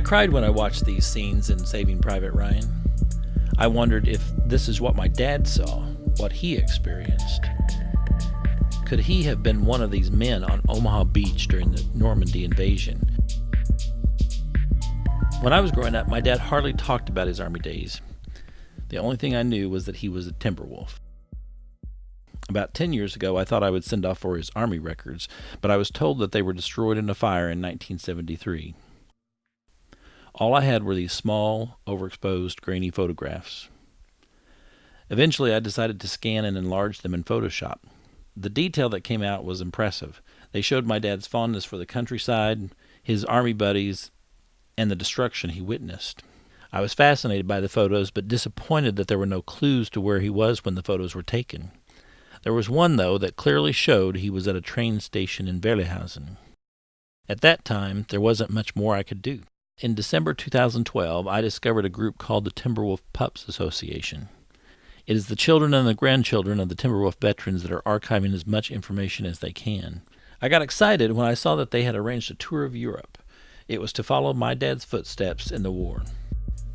cried when I watched these scenes in Saving Private Ryan. I wondered if this is what my dad saw, what he experienced. Could he have been one of these men on Omaha Beach during the Normandy invasion? When I was growing up, my dad hardly talked about his Army days. The only thing I knew was that he was a Timberwolf. About 10 years ago, I thought I would send off for his Army records, but I was told that they were destroyed in a fire in 1973. All I had were these small, overexposed, grainy photographs. Eventually, I decided to scan and enlarge them in Photoshop. The detail that came out was impressive. They showed my dad's fondness for the countryside, his Army buddies, and the destruction he witnessed. I was fascinated by the photos, but disappointed that there were no clues to where he was when the photos were taken. There was one, though, that clearly showed he was at a train station in Verlihausen. At that time, there wasn't much more I could do. In December 2012, I discovered a group called the Timberwolf Pups Association. It is the children and the grandchildren of the Timberwolf veterans that are archiving as much information as they can. I got excited when I saw that they had arranged a tour of Europe. It was to follow my dad's footsteps in the war.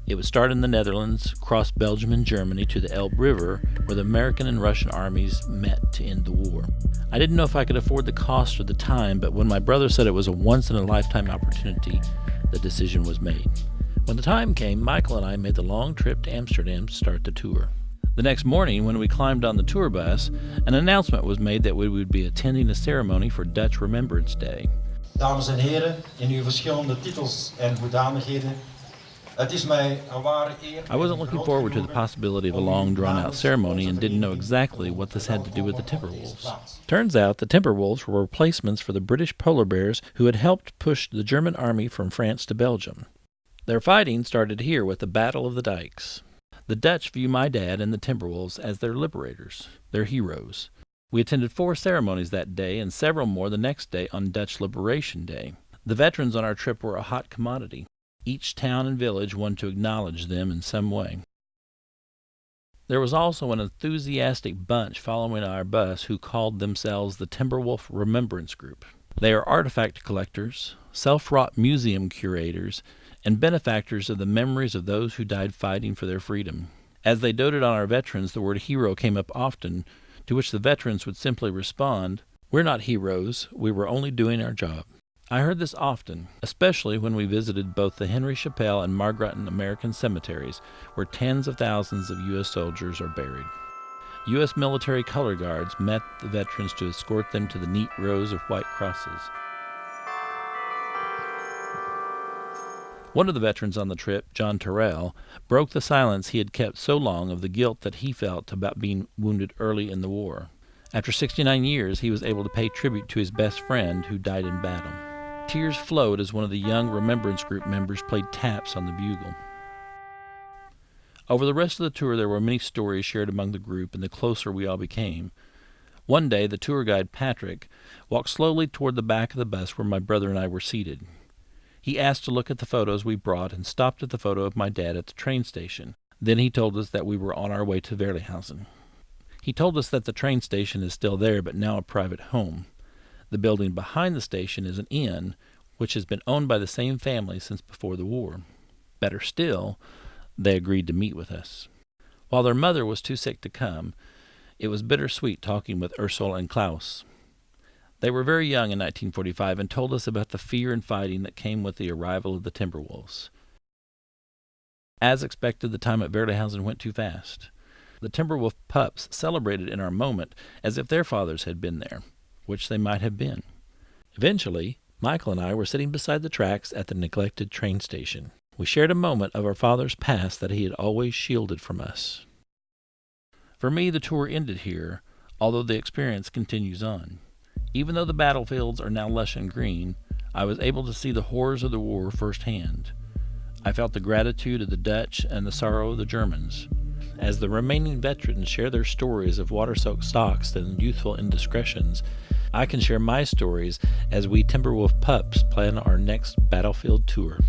It would start in the Netherlands, cross Belgium and Germany to the Elbe River, where the American and Russian armies met to end the war. I didn't know if I could afford the cost or the time, but when my brother said it was a once-in-a-lifetime opportunity, the decision was made. When the time came, Michael and I made the long trip to Amsterdam to start the tour. The next morning, when we climbed on the tour bus, an announcement was made that we would be attending a ceremony for Dutch Remembrance Day. Dames en heren, in uw verschillende titels en hoedanigheden. Het is mij een ware eer. I wasn't looking forward to the possibility of a long, drawn-out ceremony and didn't know exactly what this had to do with the Timberwolves. Turns out the Timberwolves were replacements for the British polar bears who had helped push the German army from France to Belgium. Their fighting started here with the Battle of the Dykes. The Dutch view my dad and the Timberwolves as their liberators, their heroes. We attended 4 ceremonies that day and several more the next day on Dutch Liberation Day. The veterans on our trip were a hot commodity. Each town and village wanted to acknowledge them in some way. There was also an enthusiastic bunch following our bus who called themselves the Timberwolf Remembrance Group. They are artifact collectors, self-wrought museum curators, and benefactors of the memories of those who died fighting for their freedom. As they doted on our veterans, the word hero came up often, to which the veterans would simply respond, "We're not heroes, we were only doing our job." I heard this often, especially when we visited both the Henry Chappelle and Margraten American cemeteries, where tens of thousands of U.S. soldiers are buried. U.S. military color guards met the veterans to escort them to the neat rows of white crosses. One of the veterans on the trip, John Terrell, broke the silence he had kept so long of the guilt that he felt about being wounded early in the war. After 69 years, he was able to pay tribute to his best friend who died in battle. Tears flowed as one of the young Remembrance Group members played taps on the bugle. Over the rest of the tour, there were many stories shared among the group, and the closer we all became. One day, the tour guide, Patrick, walked slowly toward the back of the bus where my brother and I were seated. He asked to look at the photos we brought and stopped at the photo of my dad at the train station. Then he told us that we were on our way to Verlihausen. He told us that the train station is still there, but now a private home. The building behind the station is an inn, which has been owned by the same family since before the war. Better still, they agreed to meet with us. While their mother was too sick to come, it was bittersweet talking with Ursula and Klaus. They were very young in 1945 and told us about the fear and fighting that came with the arrival of the Timberwolves. As expected, the time at Verlihausen went too fast. The Timberwolf Pups celebrated in our moment as if their fathers had been there, which they might have been. Eventually, Michael and I were sitting beside the tracks at the neglected train station. We shared a moment of our father's past that he had always shielded from us. For me, the tour ended here, although the experience continues on. Even though the battlefields are now lush and green, I was able to see the horrors of the war firsthand. I felt the gratitude of the Dutch and the sorrow of the Germans. As the remaining veterans share their stories of water-soaked socks and youthful indiscretions, I can share my stories as we Timberwolf Pups plan our next battlefield tour.